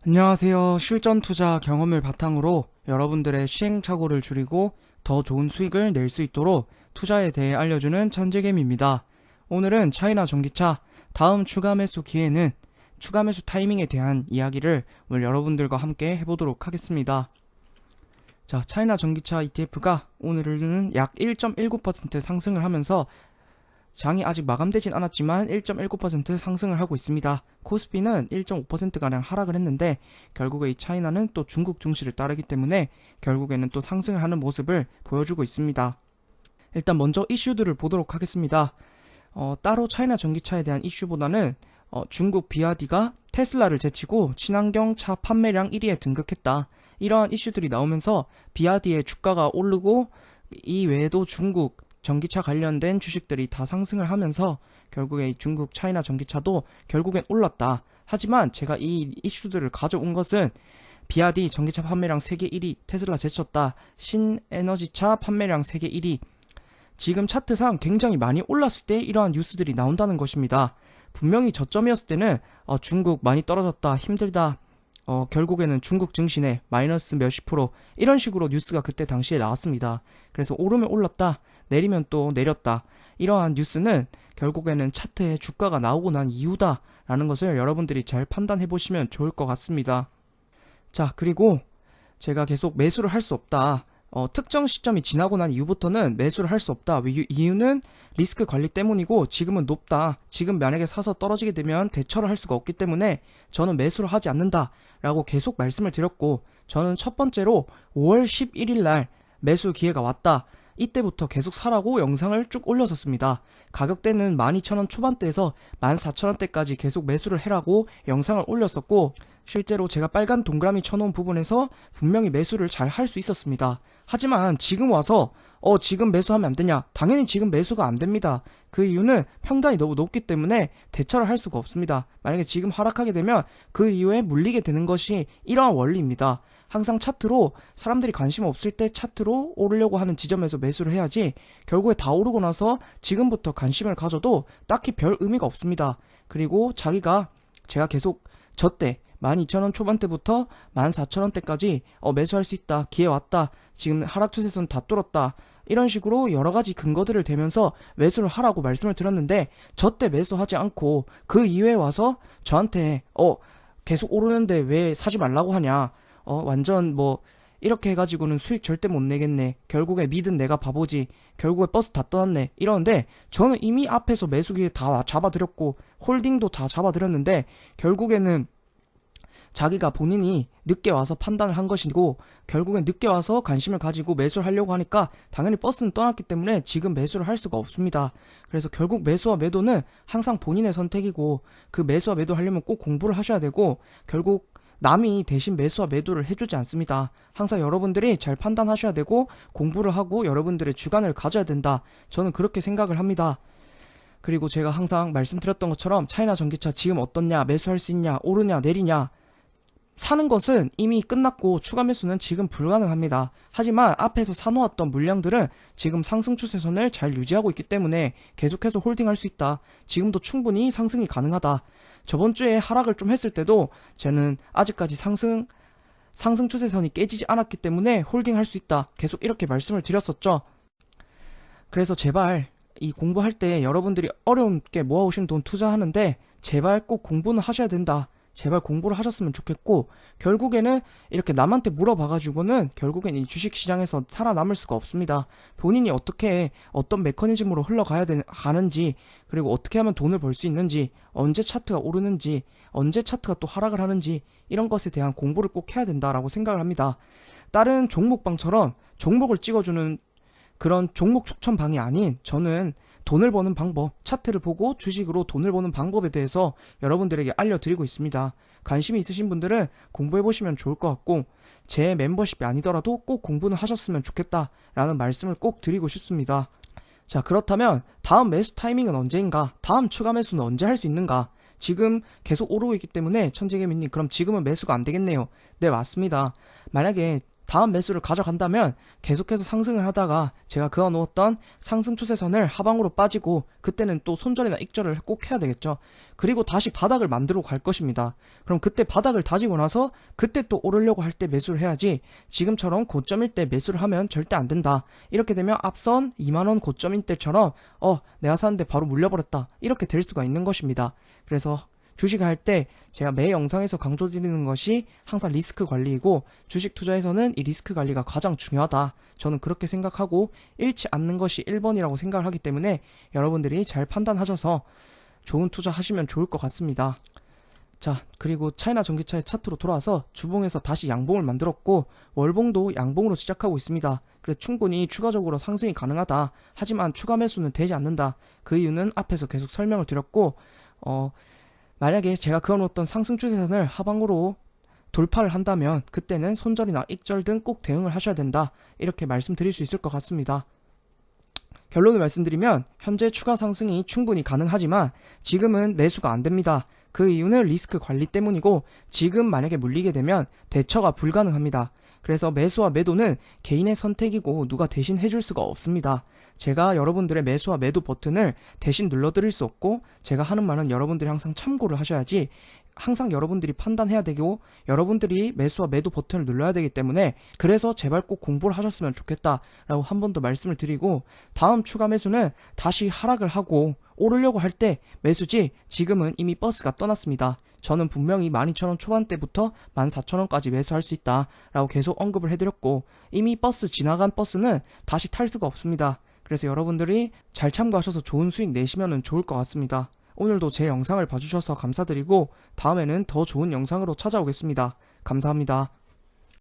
안녕하세요. 실전 투자 경험을 바탕으로 여러분들의 시행착오를 줄이고 더 좋은 수익을 낼 수 있도록 투자에 대해 알려주는 천재개미입니다. 오늘은 차이나 전기차 다음 추가 매수 기회는 추가 매수 타이밍에 대한 이야기를 오늘 여러분들과 함께 해보도록 하겠습니다. 자, 차이나 전기차 ETF가 오늘은 약 1.19% 상승을 하면서 장이 아직 마감되진 않았지만 1.19% 상승을 하고 있습니다. 코스피는 1.5%가량 하락을 했는데 결국에 이 차이나는 또 중국 증시를 따르기 때문에 결국에는 또 상승을 하는 모습을 보여주고 있습니다. 일단 먼저 이슈들을 보도록 하겠습니다. 따로 차이나 전기차에 대한 이슈보다는 중국 비아디가 테슬라를 제치고 친환경 차 판매량 1위에 등극했다. 이러한 이슈들이 나오면서 비아디의 주가가 오르고 이 외에도 중국 전기차 관련된 주식들이 다 상승을 하면서 결국에 중국 차이나 전기차도 결국엔 올랐다. 하지만 제가 이 이슈들을 가져온 것은 비아디 전기차 판매량 세계 1위, 테슬라 제쳤다, 신에너지차 판매량 세계 1위, 지금 차트상 굉장히 많이 올랐을 때 이러한 뉴스들이 나온다는 것입니다. 분명히 저점이었을 때는 중국 많이 떨어졌다, 힘들다, 결국에는 중국 증시네 마이너스 몇십 프로 이런 식으로 뉴스가 그때 당시에 나왔습니다. 그래서 오르면 올랐다, 내리면 또 내렸다, 이러한 뉴스는 결국에는 차트에 주가가 나오고 난 이유다 라는 것을 여러분들이 잘 판단해 보시면 좋을 것 같습니다. 자, 그리고 제가 계속 매수를 할 수 없다, 특정 시점이 지나고 난 이후부터는 매수를 할 수 없다. 이유는 리스크 관리 때문이고 지금은 높다. 지금 만약에 사서 떨어지게 되면 대처를 할 수가 없기 때문에 저는 매수를 하지 않는다 라고 계속 말씀을 드렸고, 저는 첫 번째로 5월 11일 날 매수 기회가 왔다, 이때부터 계속 사라고 영상을 쭉 올렸었습니다. 가격대는 12,000원 초반대에서 14,000원대까지 계속 매수를 해라고 영상을 올렸었고, 실제로 제가 빨간 동그라미 쳐놓은 부분에서 분명히 매수를 잘 할 수 있었습니다. 하지만 지금 와서 지금 매수하면 안 되냐? 당연히 지금 매수가 안 됩니다. 그 이유는 평단이 너무 높기 때문에 대처를 할 수가 없습니다. 만약에 지금 하락하게 되면 그 이후에 물리게 되는 것이 이러한 원리입니다. 항상 차트로, 사람들이 관심 없을 때 차트로 오르려고 하는 지점에서 매수를 해야지, 결국에 다 오르고 나서 지금부터 관심을 가져도 딱히 별 의미가 없습니다. 그리고 제가 계속 저때 12,000원 초반대부터 14,000원대까지 매수할 수 있다, 기회 왔다, 지금 하락 추세선 다 뚫었다, 이런 식으로 여러가지 근거들을 대면서 매수를 하라고 말씀을 드렸는데, 저때 매수하지 않고 그 이후에 와서 저한테 계속 오르는데 왜 사지 말라고 하냐, 완전 이렇게 해가지고는 수익 절대 못 내겠네, 결국에 믿은 내가 바보지, 결국에 버스 다 떠났네, 이러는데 저는 이미 앞에서 매수 기회 다 잡아드렸고 홀딩도 다 잡아드렸는데 결국에는 자기가 본인이 늦게 와서 판단을 한 것이고, 결국엔 늦게 와서 관심을 가지고 매수를 하려고 하니까 당연히 버스는 떠났기 때문에 지금 매수를 할 수가 없습니다. 그래서 결국 매수와 매도는 항상 본인의 선택이고, 그 매수와 매도 하려면 꼭 공부를 하셔야 되고, 결국 남이 대신 매수와 매도를 해주지 않습니다. 항상 여러분들이 잘 판단하셔야 되고 공부를 하고 여러분들의 주관을 가져야 된다, 저는 그렇게 생각을 합니다. 그리고 제가 항상 말씀드렸던 것처럼 차이나 전기차 지금 어떻냐, 매수할 수 있냐, 오르냐 내리냐, 사는 것은 이미 끝났고 추가 매수는 지금 불가능합니다. 하지만 앞에서 사놓았던 물량들은 지금 상승 추세선을 잘 유지하고 있기 때문에 계속해서 홀딩할 수 있다. 지금도 충분히 상승이 가능하다. 저번 주에 하락을 좀 했을 때도 저는 아직까지 상승 추세선이 깨지지 않았기 때문에 홀딩할 수 있다, 계속 이렇게 말씀을 드렸었죠. 그래서 제발 이 공부할 때 여러분들이 어렵게 모아오신 돈 투자하는데 제발 꼭 공부는 하셔야 된다. 제발 공부를 하셨으면 좋겠고, 결국에는 이렇게 남한테 물어봐가지고는 결국엔 이 주식시장에서 살아남을 수가 없습니다. 본인이 어떤 메커니즘으로 가는지, 그리고 어떻게 하면 돈을 벌 수 있는지, 언제 차트가 오르는지, 언제 차트가 또 하락을 하는지, 이런 것에 대한 공부를 꼭 해야 된다라고 생각을 합니다. 다른 종목방처럼 종목을 찍어주는 그런 종목 추천방이 아닌, 저는 돈을 버는 방법, 차트를 보고 주식으로 돈을 버는 방법에 대해서 여러분들에게 알려드리고 있습니다. 관심이 있으신 분들은 공부해보시면 좋을 것 같고, 제 멤버십이 아니더라도 꼭 공부는 하셨으면 좋겠다 라는 말씀을 꼭 드리고 싶습니다. 자, 그렇다면 다음 매수 타이밍은 언제인가? 다음 추가 매수는 언제 할 수 있는가? 지금 계속 오르고 있기 때문에 천재개미님, 그럼 지금은 매수가 안 되겠네요. 네, 맞습니다. 만약에 다음 매수를 가져간다면 계속해서 상승을 하다가 제가 그어놓았던 상승 추세선을 하방으로 빠지고 그때는 또 손절이나 익절을 꼭 해야 되겠죠. 그리고 다시 바닥을 만들어 갈 것입니다. 그럼 그때 바닥을 다지고 나서 그때 또 오르려고 할 때 매수를 해야지 지금처럼 고점일 때 매수를 하면 절대 안 된다. 이렇게 되면 앞선 2만원 고점인 때처럼 내가 샀는데 바로 물려버렸다. 이렇게 될 수가 있는 것입니다. 그래서 주식을 할 때 제가 매 영상에서 강조드리는 것이 항상 리스크 관리이고 주식 투자에서는 이 리스크 관리가 가장 중요하다. 저는 그렇게 생각하고 잃지 않는 것이 1번이라고 생각을 하기 때문에 여러분들이 잘 판단하셔서 좋은 투자 하시면 좋을 것 같습니다. 자, 그리고 차이나 전기차의 차트로 돌아와서 주봉에서 다시 양봉을 만들었고 월봉도 양봉으로 시작하고 있습니다. 그래서 충분히 추가적으로 상승이 가능하다. 하지만 추가 매수는 되지 않는다. 그 이유는 앞에서 계속 설명을 드렸고 만약에 제가 그어놓았던 상승 추세선을 하방으로 돌파를 한다면 그때는 손절이나 익절 등 꼭 대응을 하셔야 된다. 이렇게 말씀드릴 수 있을 것 같습니다. 결론을 말씀드리면 현재 추가 상승이 충분히 가능하지만 지금은 매수가 안 됩니다. 그 이유는 리스크 관리 때문이고 지금 만약에 물리게 되면 대처가 불가능합니다. 그래서 매수와 매도는 개인의 선택이고 누가 대신 해줄 수가 없습니다. 제가 여러분들의 매수와 매도 버튼을 대신 눌러드릴 수 없고 제가 하는 말은 여러분들이 항상 참고를 하셔야지 항상 여러분들이 판단해야 되고 여러분들이 매수와 매도 버튼을 눌러야 되기 때문에 그래서 제발 꼭 공부를 하셨으면 좋겠다라고 한 번 더 말씀을 드리고 다음 추가 매수는 다시 하락을 하고 오르려고 할 때 매수지 지금은 이미 버스가 떠났습니다. 저는 분명히 12,000원 초반대부터 14,000원까지 매수할 수 있다 라고 계속 언급을 해드렸고 이미 버스 지나간 버스는 다시 탈 수가 없습니다. 그래서 여러분들이 잘 참고하셔서 좋은 수익 내시면 좋을 것 같습니다. 오늘도 제 영상을 봐주셔서 감사드리고 다음에는 더 좋은 영상으로 찾아오겠습니다. 감사합니다.